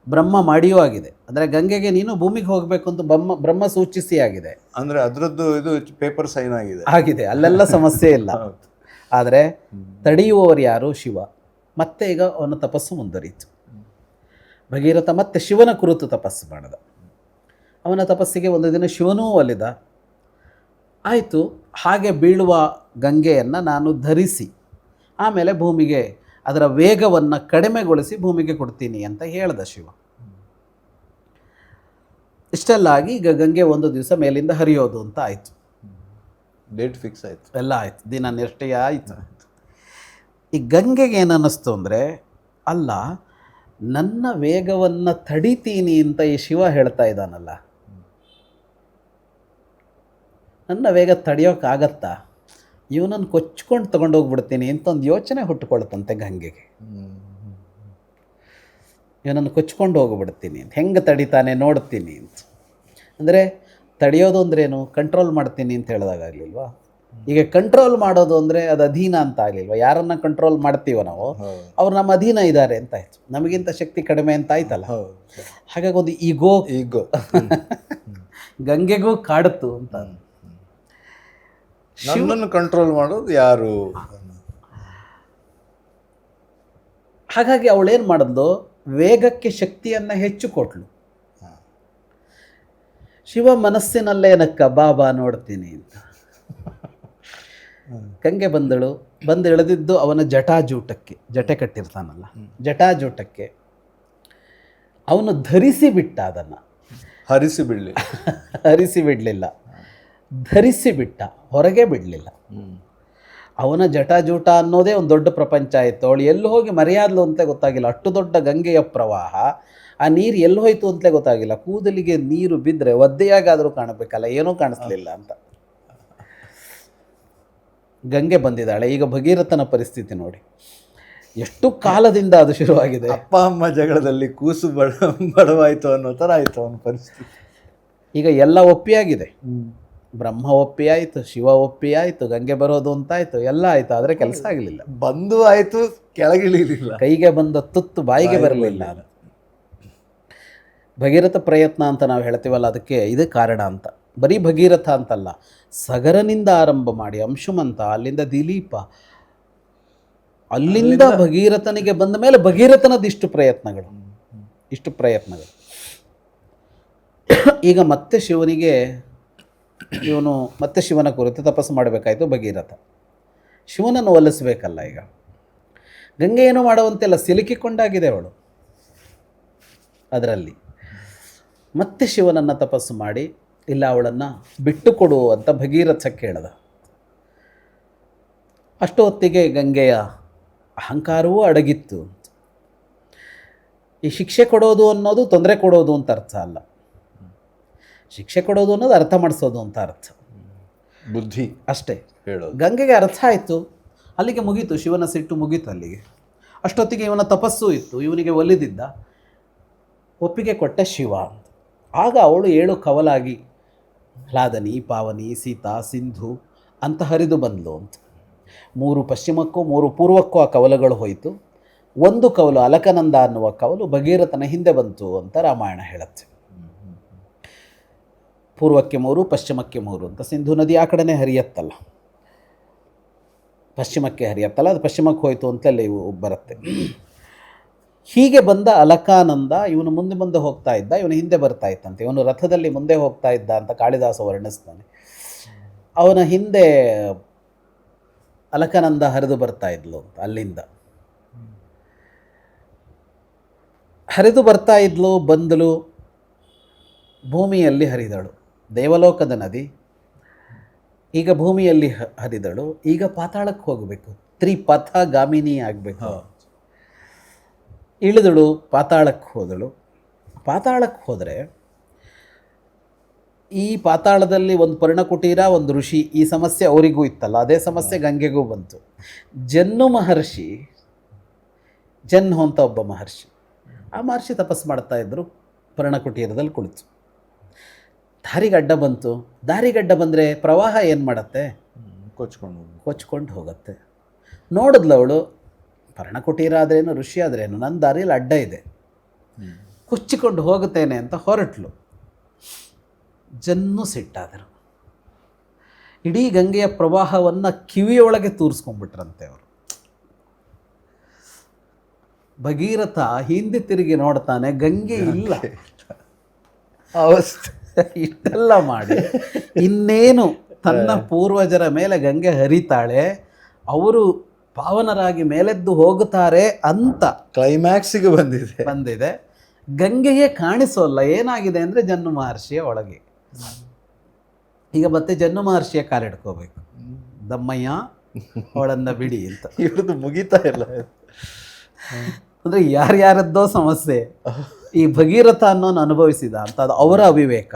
ಬ್ರಹ್ಮ ಮಾಡಿಯೂ ಆಗಿದೆ. ಅಂದರೆ ಗಂಗೆಗೆ ನೀನು ಭೂಮಿಗೆ ಹೋಗಬೇಕು ಅಂತ ಬ್ರಹ್ಮ ಸೂಚಿಸಿ ಆಗಿದೆ. ಅಂದರೆ ಅದರದ್ದು ಇದು ಪೇಪರ್ ಸೈನ್ ಆಗಿದೆ. ಅಲ್ಲೆಲ್ಲ ಸಮಸ್ಯೆ ಇಲ್ಲ. ಆದರೆ ತಡೆಯುವವರು ಯಾರು? ಶಿವ. ಮತ್ತೆ ಈಗ ಅವನ ತಪಸ್ಸು ಮುಂದುವರಿಯಿತು. ಭಗೀರಥ ಮತ್ತೆ ಶಿವನ ಕುರಿತು ತಪಸ್ಸು ಮಾಡಿದ. ಅವನ ತಪಸ್ಸಿಗೆ ಒಂದು ದಿನ ಶಿವನೂ ಒಲಿದ. ಆಯಿತು, ಹಾಗೆ ಬೀಳುವ ಗಂಗೆಯನ್ನು ನಾನು ಧರಿಸಿ ಆಮೇಲೆ ಭೂಮಿಗೆ ಅದರ ವೇಗವನ್ನು ಕಡಿಮೆಗೊಳಿಸಿ ಭೂಮಿಗೆ ಕೊಡ್ತೀನಿ ಅಂತ ಹೇಳ್ದ ಶಿವ. ಇಷ್ಟೆಲ್ಲ ಆಗಿ ಈಗ ಗಂಗೆ ಒಂದು ದಿವಸ ಮೇಲಿಂದ ಹರಿಯೋದು ಅಂತ ಆಯಿತು. ಡೇಟ್ ಫಿಕ್ಸ್ ಆಯಿತು, ಎಲ್ಲ ಆಯಿತು, ದಿನ ನಿಷ್ಠೆಯ ಆಯಿತು. ಈ ಗಂಗೆಗೆ ಏನು ಅನ್ನಿಸ್ತು ಅಂದರೆ, ಅಲ್ಲ, ನನ್ನ ವೇಗವನ್ನು ತಡಿತೀನಿ ಅಂತ ಈ ಶಿವ ಹೇಳ್ತಾ ಇದ್ದಾನಲ್ಲ, ನನ್ನ ವೇಗ ತಡೆಯೋಕ್ಕಾಗತ್ತಾ? ಇವನನ್ನು ಕೊಚ್ಕೊಂಡು ತೊಗೊಂಡೋಗ್ಬಿಡ್ತೀನಿ ಅಂತ ಒಂದು ಯೋಚನೆ ಹುಟ್ಟುಕೊಳ್ತಂತೆ ಗಂಗೆಗೆ. ಇವನನ್ನು ಕೊಚ್ಕೊಂಡು ಹೋಗ್ಬಿಡ್ತೀನಿ ಅಂತ, ಹೆಂಗೆ ತಡಿತಾನೆ ನೋಡ್ತೀನಿ ಅಂತ. ಅಂದರೆ ತಡೆಯೋದು ಅಂದ್ರೇನು? ಕಂಟ್ರೋಲ್ ಮಾಡ್ತೀನಿ ಅಂತ ಹೇಳಿದಾಗಲಿಲ್ವಾ? ಈಗ ಕಂಟ್ರೋಲ್ ಮಾಡೋದು ಅಂದರೆ ಅದು ಅಧೀನ ಅಂತ ಆಗಲಿಲ್ವ? ಯಾರನ್ನು ಕಂಟ್ರೋಲ್ ಮಾಡ್ತೀವೋ ನಾವು, ಅವ್ರು ನಮ್ಮ ಅಧೀನ ಇದ್ದಾರೆ ಅಂತ ಆಯಿತು. ನಮಗಿಂತ ಶಕ್ತಿ ಕಡಿಮೆ ಅಂತ ಆಯ್ತಲ್ಲ. ಹಾಗಾಗಿ ಒಂದು ಈಗೋ ಗಂಗೆಗೂ ಕಾಡುತ್ತು ಅಂತ. ಶಿವನನ್ನು ಕಂಟ್ರೋಲ್ ಮಾಡೋದು ಯಾರು? ಹಾಗಾಗಿ ಅವಳೇನು ಮಾಡಿದ್ಲು, ವೇಗಕ್ಕೆ ಶಕ್ತಿಯನ್ನು ಹೆಚ್ಚು ಕೊಟ್ಲು. ಶಿವ ಮನಸ್ಸಿನಲ್ಲೇನಕ್ಕ ಬಾಬಾ ನೋಡ್ತೀನಿ ಅಂತ. ಗಂಗೆ ಬಂದಳು, ಬಂದು ಇಳಿದಿದ್ದು ಅವನ ಜಟಾಜೂಟಕ್ಕೆ, ಜಟೆ ಕಟ್ಟಿರ್ತಾನಲ್ಲ ಜಟಾಜೂಟಕ್ಕೆ. ಅವನು ಧರಿಸಿ ಬಿಟ್ಟ ಅದನ್ನು, ಹರಿಸಿ ಬಿಡಲಿ, ಹರಿಸಿ ಬಿಡಲಿಲ್ಲ, ಧರಿಸಿ ಬಿಟ್ಟ, ಹೊರಗೆ ಬಿಡಲಿಲ್ಲ. ಅವನ ಜಟಾಜೂಟ ಅನ್ನೋದೇ ಒಂದು ದೊಡ್ಡ ಪ್ರಪಂಚ ಆಯಿತು. ಅವಳು ಎಲ್ಲಿ ಹೋಗಿ ಮರೆಯಾದ್ಲು ಅಂತಲೇ ಗೊತ್ತಾಗಿಲ್ಲ. ಅಷ್ಟು ದೊಡ್ಡ ಗಂಗೆಯ ಪ್ರವಾಹ, ಆ ನೀರು ಎಲ್ಲಿ ಹೋಯ್ತು ಅಂತಲೇ ಗೊತ್ತಾಗಿಲ್ಲ. ಕೂದಲಿಗೆ ನೀರು ಬಿದ್ದರೆ ಒದ್ದೆಯಾಗಾದರೂ ಕಾಣಬೇಕಲ್ಲ, ಏನೂ ಕಾಣಿಸ್ಲಿಲ್ಲ ಅಂತ. ಗಂಗೆ ಬಂದಿದ್ದಾಳೆ. ಈಗ ಭಗೀರಥನ ಪರಿಸ್ಥಿತಿ ನೋಡಿ, ಎಷ್ಟು ಕಾಲದಿಂದ ಅದು ಶುರುವಾಗಿದೆ. ಅಪ್ಪ ಅಮ್ಮ ಜಗಳದಲ್ಲಿ ಕೂಸು ಬಡವಾಯಿತು ಅನ್ನೋ ಥರ ಆಯಿತು ಅವನ ಪರಿಸ್ಥಿತಿ. ಈಗ ಎಲ್ಲ ಒಪ್ಪಿಯಾಗಿದೆ. ಬ್ರಹ್ಮ ಒಪ್ಪಿ ಆಯಿತು, ಶಿವ ಒಪ್ಪಿ ಆಯಿತು, ಗಂಗೆ ಬರೋದು ಅಂತಾಯಿತು, ಎಲ್ಲ ಆಯಿತು. ಆದರೆ ಕೆಲಸ ಆಗಲಿಲ್ಲ. ಬಂದು ಆಯಿತು, ಕೆಳಗಿಳಿಲಿಲ್ಲ. ಕೈಗೆ ಬಂದ ತುತ್ತು ಬಾಯಿಗೆ ಬರಲಿಲ್ಲ. ಭಗೀರಥ ಪ್ರಯತ್ನ ಅಂತ ನಾವು ಹೇಳ್ತೀವಲ್ಲ, ಅದಕ್ಕೆ ಇದೇ ಕಾರಣ ಅಂತ. ಬರೀ ಭಗೀರಥ ಅಂತಲ್ಲ, ಸಗರನಿಂದ ಆರಂಭ ಮಾಡಿ ಅಂಶುಮಂತ, ಅಲ್ಲಿಂದ ದಿಲೀಪ, ಅಲ್ಲಿಂದ ಭಗೀರಥನಿಗೆ ಬಂದ ಮೇಲೆ ಭಗೀರಥನದ್ದು ಇಷ್ಟು ಪ್ರಯತ್ನಗಳು. ಈಗ ಮತ್ತೆ ಶಿವನಿಗೆ, ಇವನು ಮತ್ತೆ ಶಿವನ ಕುರಿತು ತಪಸ್ಸು ಮಾಡಬೇಕಾಯಿತು ಭಗೀರಥ. ಶಿವನನ್ನು ಒಲಿಸಬೇಕಲ್ಲ. ಈಗ ಗಂಗೆ ಏನೂ ಮಾಡುವಂತೆಲ್ಲ, ಸಿಲುಕಿಕೊಂಡಾಗಿದೆ ಅವಳು ಅದರಲ್ಲಿ. ಮತ್ತೆ ಶಿವನನ್ನು ತಪಸ್ಸು ಮಾಡಿ, ಇಲ್ಲ ಅವಳನ್ನು ಬಿಟ್ಟು ಕೊಡು ಅಂತ ಭಗೀರಥ ಕೇಳಿದ. ಅಷ್ಟು ಹೊತ್ತಿಗೆ ಗಂಗೆಯ ಅಹಂಕಾರವೂ ಅಡಗಿತ್ತು. ಈ ಶಿಕ್ಷೆ ಕೊಡೋದು ಅನ್ನೋದು ತೊಂದರೆ ಕೊಡೋದು ಅಂತ ಅರ್ಥ ಅಲ್ಲ. ಶಿಕ್ಷೆ ಕೊಡೋದು ಅನ್ನೋದು ಅರ್ಥ ಮಾಡಿಸೋದು ಅಂತ ಅರ್ಥ, ಬುದ್ಧಿ ಅಷ್ಟೇ ಹೇಳೋದು. ಗಂಗೆಗೆ ಅರ್ಥ ಆಯಿತು, ಅಲ್ಲಿಗೆ ಮುಗೀತು. ಶಿವನ ಸಿಟ್ಟು ಮುಗೀತು ಅಲ್ಲಿಗೆ. ಅಷ್ಟೊತ್ತಿಗೆ ಇವನ ತಪಸ್ಸು ಇತ್ತು, ಇವನಿಗೆ ಒಲಿದಿದ್ದ. ಒಪ್ಪಿಗೆ ಕೊಟ್ಟ ಶಿವ ಅಂತ. ಆಗ ಅವಳು 7 ಕವಲಾಗಿ ಹ್ಲಾದನಿ, ಪಾವನಿ, ಸೀತಾ, ಸಿಂಧು ಅಂತ ಹರಿದು ಬಂದಳು ಅಂತ. 3 ಪಶ್ಚಿಮಕ್ಕೂ 3 ಪೂರ್ವಕ್ಕೂ ಆ ಕವಲುಗಳು ಹೋಯಿತು. ಒಂದು ಕವಲು, ಅಲಕನಂದ ಅನ್ನುವ ಕವಲು ಭಗೀರಥನ ಹಿಂದೆ ಬಂತು ಅಂತ ರಾಮಾಯಣ ಹೇಳುತ್ತೆ. ಪೂರ್ವಕ್ಕೆ 3, ಪಶ್ಚಿಮಕ್ಕೆ 3 ಅಂತ. ಸಿಂಧು ನದಿ ಆ ಕಡೆನೇ ಹರಿಯತ್ತಲ್ಲ, ಪಶ್ಚಿಮಕ್ಕೆ ಹರಿಯತ್ತಲ್ಲ, ಅದು ಪಶ್ಚಿಮಕ್ಕೆ ಹೋಯಿತು ಅಂತಲೇ ಇವು ಬರುತ್ತೆ. ಹೀಗೆ ಬಂದ ಅಲಕಾನಂದ ಇವನು ಮುಂದೆ ಮುಂದೆ ಹೋಗ್ತಾ ಇದ್ದ, ಇವನು ಹಿಂದೆ ಬರ್ತಾ ಇತ್ತಂತೆ. ಇವನು ರಥದಲ್ಲಿ ಮುಂದೆ ಹೋಗ್ತಾ ಇದ್ದ ಅಂತ ಕಾಳಿದಾಸ ವರ್ಣಿಸ್ತಾನೆ. ಅವನ ಹಿಂದೆ ಅಲಕಾನಂದ ಹರಿದು ಬರ್ತಾ ಇದ್ಲು ಅಂತ. ಅಲ್ಲಿಂದ ಹರಿದು ಬರ್ತಾ ಇದ್ಲು, ಬಂದಳು, ಭೂಮಿಯಲ್ಲಿ ಹರಿದಳು. ದೇವಲೋಕದ ನದಿ ಈಗ ಭೂಮಿಯಲ್ಲಿ ಹರಿದಳು. ಈಗ ಪಾತಾಳಕ್ಕೆ ಹೋಗಬೇಕು, ತ್ರಿಪಥಗಾಮಿನಿ ಆಗಬೇಕು. ಇಳಿದಳು, ಪಾತಾಳಕ್ಕೆ ಹೋದಳು. ಪಾತಾಳಕ್ಕೆ ಹೋದರೆ ಈ ಪಾತಾಳದಲ್ಲಿ ಒಂದು ಪರ್ಣಕುಟೀರ, ಒಂದು ಋಷಿ, ಈ ಸಮಸ್ಯೆ ಅವರಿಗೂ ಇತ್ತಲ್ಲ, ಅದೇ ಸಮಸ್ಯೆ ಗಂಗೆಗೂ ಬಂತು. ಜನ್ನು ಮಹರ್ಷಿ, ಜನ್ನು ಅಂತ ಒಬ್ಬ ಮಹರ್ಷಿ, ಆ ಮಹರ್ಷಿ ತಪಸ್ಸು ಮಾಡ್ತಾ ಇದ್ದರು ಪರ್ಣಕುಟೀರದಲ್ಲಿ ಕುಳಿತು. ದಾರಿಗಡ್ಡ ಬಂತು. ದಾರಿಗಡ್ಡ ಬಂದರೆ ಪ್ರವಾಹ ಏನು ಮಾಡುತ್ತೆ? ಕೊಚ್ಕೊಂಡು ಹೋಗುತ್ತೆ. ನೋಡಿದ್ಲು ಅವಳು, ಪರ್ಣಕುಟೀರ ಆದ್ರೇನು, ಋಷಿ ಆದ್ರೇನು, ನನ್ನ ದಾರಿಯಲ್ಲಿ ಅಡ್ಡ ಇದೆ, ಕುಚ್ಚಿಕೊಂಡು ಹೋಗುತ್ತೇನೆ ಅಂತ ಹೊರಟ್ಲು. ಜನ್ನು ಸಿಟ್ಟಾದರು. ಇಡೀ ಗಂಗೆಯ ಪ್ರವಾಹವನ್ನು ಕಿವಿಯೊಳಗೆ ತೂರಿಸ್ಕೊಂಡ್ಬಿಟ್ರಂತೆ ಅವರು. ಭಗೀರಥ ಹಿಂದೆ ತಿರುಗಿ ನೋಡ್ತಾನೆ, ಗಂಗೆ ಇಲ್ಲ. ಇಷ್ಟೆಲ್ಲ ಮಾಡಿ ಇನ್ನೇನು ತನ್ನ ಪೂರ್ವಜರ ಮೇಲೆ ಗಂಗೆ ಹರಿತಾಳೆ, ಅವರು ಪಾವನರಾಗಿ ಮೇಲೆದ್ದು ಹೋಗುತ್ತಾರೆ ಅಂತ ಕ್ಲೈಮ್ಯಾಕ್ಸಿಗೆ ಬಂದಿದೆ. ಗಂಗೆಯೇ ಕಾಣಿಸೋಲ್ಲ. ಏನಾಗಿದೆ ಅಂದರೆ ಜನ್ನು ಮಹರ್ಷಿಯ ಒಳಗೆ. ಈಗ ಮತ್ತೆ ಜನ್ನು ಮಹರ್ಷಿಯ ಕಾಲಿಡ್ಕೋಬೇಕು, ದಮ್ಮಯ್ಯ ಅವಳನ್ನು ಬಿಡಿ ಅಂತ. ಇವ್ರದ್ದು ಮುಗಿತಾ ಇಲ್ಲ ಅಂದರೆ ಯಾರ್ಯಾರದ್ದೋ ಸಮಸ್ಯೆ ಈ ಭಗೀರಥ ಅನ್ನೋನು ಅನುಭವಿಸಿದ ಅಂತ, ಅದು ಅವರ ಅವಿವೇಕ.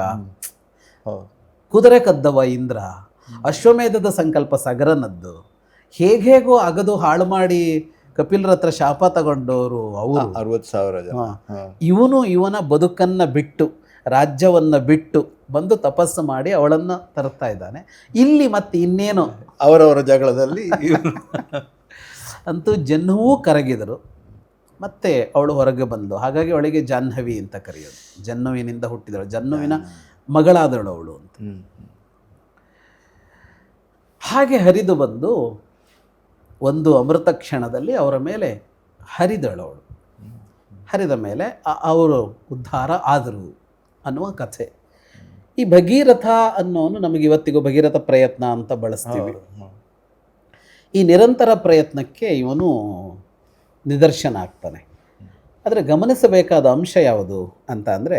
ಕುದುರೆ ಕದ್ದವ ಇಂದ್ರ, ಅಶ್ವಮೇಧದ ಸಂಕಲ್ಪ ಸಗರನದ್ದು, ಹೇಗೋ ಅಗದು ಹಾಳು ಮಾಡಿ ಕಪಿಲರ ಹತ್ರ ಶಾಪ ತಗೊಂಡವರು ಅವರು 60,000 ಜನ. ಇವನ ಬದುಕನ್ನು ಬಿಟ್ಟು, ರಾಜ್ಯವನ್ನು ಬಿಟ್ಟು ಬಂದು ತಪಸ್ಸು ಮಾಡಿ ಅವಳನ್ನು ತರ್ತಾ ಇದ್ದಾನೆ. ಇಲ್ಲಿ ಮತ್ತೆ ಇನ್ನೇನು ಅವರವರ ಜಗಳದಲ್ಲಿ ಅಂತೂ ಜನ್ನುವೂ ಕರಗಿದರು. ಮತ್ತೆ ಅವಳು ಹೊರಗೆ ಬಂದು, ಹಾಗಾಗಿ ಅವಳಿಗೆ ಜಾಹ್ನವಿ ಅಂತ ಕರೆಯೋದು. ಜನ್ನುವಿನಿಂದ ಹುಟ್ಟಿದಳು, ಜನ್ನುವಿನ ಮಗಳಾದಳು ಅವಳು ಅಂತ. ಹಾಗೆ ಹರಿದು ಬಂದು ಒಂದು ಅಮೃತ ಕ್ಷಣದಲ್ಲಿ ಅವರ ಮೇಲೆ ಹರಿದಳು ಅವಳು. ಹರಿದ ಮೇಲೆ ಅವರು ಉದ್ಧಾರ ಆದರು ಅನ್ನುವ ಕಥೆ. ಈ ಭಗೀರಥ ಅನ್ನೋನು ನಮಗೆ ಇವತ್ತಿಗೂ ಭಗೀರಥ ಪ್ರಯತ್ನ ಅಂತ ಬಳಸ್ತೀವಿ. ಈ ನಿರಂತರ ಪ್ರಯತ್ನಕ್ಕೆ ಇವನು ನಿದರ್ಶನ ಆಗ್ತಾನೆ. ಆದರೆ ಗಮನಿಸಬೇಕಾದ ಅಂಶ ಯಾವುದು ಅಂತ ಅಂದರೆ,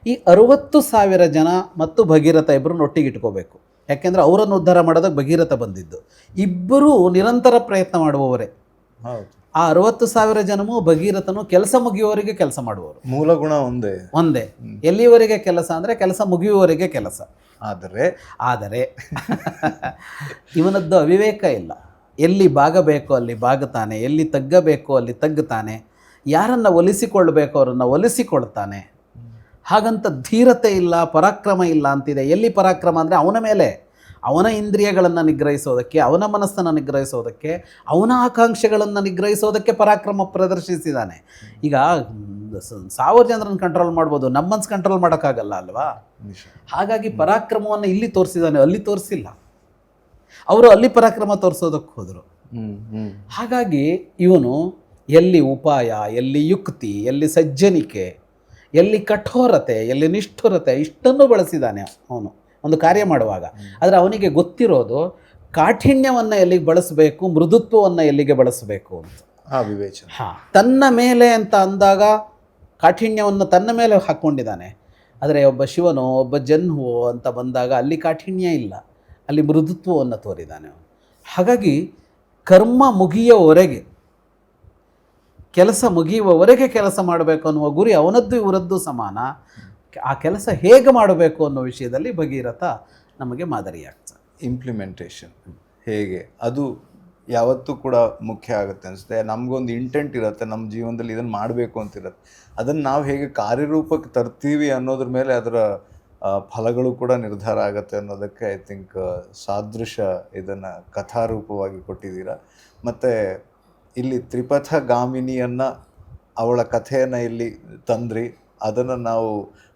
ಈ 60,000 ಜನ ಮತ್ತು ಭಗೀರಥ ಇಬ್ಬರನ್ನು ಒಟ್ಟಿಗೆ ಇಟ್ಕೋಬೇಕು. ಯಾಕೆಂದರೆ ಅವರನ್ನು ಉದ್ಧಾರ ಮಾಡೋದಕ್ಕೆ ಭಗೀರಥ ಬಂದಿದ್ದು. ಇಬ್ಬರೂ ನಿರಂತರ ಪ್ರಯತ್ನ ಮಾಡುವವರೇ. ಹೌದು. ಆ 60,000 ಜನಮೂ ಭಗೀರಥನು ಕೆಲಸ ಮುಗಿಯುವವರೆಗೆ ಕೆಲಸ ಮಾಡುವವರು. ಮೂಲ ಗುಣ ಒಂದೇ. ಎಲ್ಲಿವರೆಗೆ ಕೆಲಸ ಅಂದರೆ ಕೆಲಸ ಮುಗಿಯುವವರೆಗೆ ಕೆಲಸ. ಆದರೆ ಇವನದ್ದು ಅವಿವೇಕ ಇಲ್ಲ. ಎಲ್ಲಿ ಬಾಗಬೇಕು ಅಲ್ಲಿ ಬಾಗುತ್ತಾನೆ, ಎಲ್ಲಿ ತಗ್ಗಬೇಕು ಅಲ್ಲಿ ತಗ್ಗುತ್ತಾನೆ, ಯಾರನ್ನು ಒಲಿಸಿಕೊಳ್ಬೇಕು ಅವರನ್ನು ಒಲಿಸಿಕೊಳ್ತಾನೆ. ಹಾಗಂತ ಧೀರತೆ ಇಲ್ಲ, ಪರಾಕ್ರಮ ಇಲ್ಲ ಅಂತಿದೆ. ಎಲ್ಲಿ ಪರಾಕ್ರಮ ಅಂದರೆ ಅವನ ಮೇಲೆ, ಅವನ ಇಂದ್ರಿಯಗಳನ್ನು ನಿಗ್ರಹಿಸೋದಕ್ಕೆ, ಅವನ ಮನಸ್ಸನ್ನು ನಿಗ್ರಹಿಸೋದಕ್ಕೆ, ಅವನ ಆಕಾಂಕ್ಷೆಗಳನ್ನು ನಿಗ್ರಹಿಸೋದಕ್ಕೆ ಪರಾಕ್ರಮ ಪ್ರದರ್ಶಿಸಿದ್ದಾನೆ. ಈಗ 1000 ಜನರನ್ನು ಕಂಟ್ರೋಲ್ ಮಾಡ್ಬೋದು, ನಮ್ಮ ಮನಸ್ಸು ಕಂಟ್ರೋಲ್ ಮಾಡೋಕ್ಕಾಗಲ್ಲ ಅಲ್ವಾ? ಹಾಗಾಗಿ ಪರಾಕ್ರಮವನ್ನು ಇಲ್ಲಿ ತೋರಿಸಿದ್ದಾನೆ, ಅಲ್ಲಿ ತೋರಿಸಿಲ್ಲ. ಅವರು ಅಲ್ಲಿ ಪರಾಕ್ರಮ ತೋರಿಸೋದಕ್ಕೆ ಹೋದರು. ಹಾಗಾಗಿ ಇವನು ಎಲ್ಲಿ ಉಪಾಯ, ಎಲ್ಲಿ ಯುಕ್ತಿ, ಎಲ್ಲಿ ಸಜ್ಜನಿಕೆ, ಎಲ್ಲಿ ಕಠೋರತೆ, ಎಲ್ಲಿ ನಿಷ್ಠುರತೆ, ಇಷ್ಟನ್ನು ಬಳಸಿದ್ದಾನೆ ಅವನು ಒಂದು ಕಾರ್ಯ ಮಾಡುವಾಗ. ಆದರೆ ಅವನಿಗೆ ಗೊತ್ತಿರೋದು ಕಾಠಿಣ್ಯವನ್ನು ಎಲ್ಲಿಗೆ ಬಳಸಬೇಕು, ಮೃದುತ್ವವನ್ನು ಎಲ್ಲಿಗೆ ಬಳಸಬೇಕು ಅಂತ. ವಿವೇಚನೆ. ತನ್ನ ಮೇಲೆ ಅಂತ ಅಂದಾಗ ಕಾಠಿಣ್ಯವನ್ನು ತನ್ನ ಮೇಲೆ ಹಾಕ್ಕೊಂಡಿದ್ದಾನೆ. ಆದರೆ ಒಬ್ಬ ಶಿವನೋ ಒಬ್ಬ ಜನ್ಹುವೋ ಅಂತ ಬಂದಾಗ ಅಲ್ಲಿ ಕಾಠಿಣ್ಯ ಇಲ್ಲ, ಅಲ್ಲಿ ಮೃದುತ್ವವನ್ನು ತೋರಿದ್ದಾನೆ ಅವನು. ಹಾಗಾಗಿ ಕರ್ಮ ಮುಗಿಯುವವರೆಗೆ, ಕೆಲಸ ಮುಗಿಯುವವರೆಗೆ ಕೆಲಸ ಮಾಡಬೇಕು ಅನ್ನುವ ಗುರಿ ಅವನದ್ದು ಇವರದ್ದು ಸಮಾನ. ಆ ಕೆಲಸ ಹೇಗೆ ಮಾಡಬೇಕು ಅನ್ನೋ ವಿಷಯದಲ್ಲಿ ಭಗೀರಥ ನಮಗೆ ಮಾದರಿಯಾಗ್ತದೆ. ಇಂಪ್ಲಿಮೆಂಟೇಷನ್ ಹೇಗೆ, ಅದು ಯಾವತ್ತೂ ಕೂಡ ಮುಖ್ಯ ಆಗುತ್ತೆ ಅನಿಸುತ್ತೆ. ನಮಗೊಂದು ಇಂಟೆಂಟ್ ಇರುತ್ತೆ, ನಮ್ಮ ಜೀವನದಲ್ಲಿ ಇದನ್ನು ಮಾಡಬೇಕು ಅಂತಿರುತ್ತೆ. ಅದನ್ನು ನಾವು ಹೇಗೆ ಕಾರ್ಯರೂಪಕ್ಕೆ ತರ್ತೀವಿ ಅನ್ನೋದ್ರ ಮೇಲೆ ಅದರ ಫಲಗಳು ಕೂಡ ನಿರ್ಧಾರ ಆಗುತ್ತೆ ಅನ್ನೋದಕ್ಕೆ ಐ ಥಿಂಕ್ ಸಾದೃಶ ಇದನ್ನು ಕಥಾರೂಪವಾಗಿ ಕೊಟ್ಟಿದ್ದೀರಾ. ಮತ್ತು ಇಲ್ಲಿ ತ್ರಿಪಥಗಾಮಿನಿಯನ್ನು, ಅವಳ ಕಥೆಯನ್ನು ಇಲ್ಲಿ ತಂದ್ರಿ. ಅದನ್ನು ನಾವು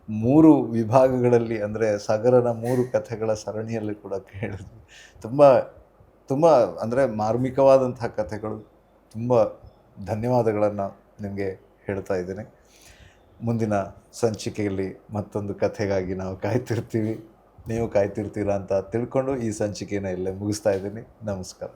3 ವಿಭಾಗಗಳಲ್ಲಿ, ಅಂದರೆ ಸಗರನ 3 ಕಥೆಗಳ ಸರಣಿಯಲ್ಲಿ ಕೂಡ ಕೇಳಿದ್ವಿ. ತುಂಬ ಅಂದರೆ ಮಾರ್ಮಿಕವಾದಂತಹ ಕಥೆಗಳು. ತುಂಬ ಧನ್ಯವಾದಗಳನ್ನು ನಿಮಗೆ ಹೇಳ್ತಾ ಇದ್ದೀನಿ. ಮುಂದಿನ ಸಂಚಿಕೆಯಲ್ಲಿ ಮತ್ತೊಂದು ಕಥೆಗಾಗಿ ನಾವು ಕಾಯ್ತಿರ್ತೀವಿ, ನೀವು ಕಾಯ್ತಿರ್ತೀರಾ ಅಂತ ತಿಳ್ಕೊಂಡು ಈ ಸಂಚಿಕೆಯನ್ನು ಇಲ್ಲೇ ಮುಗಿಸ್ತಾ ಇದ್ದೀನಿ. ನಮಸ್ಕಾರ.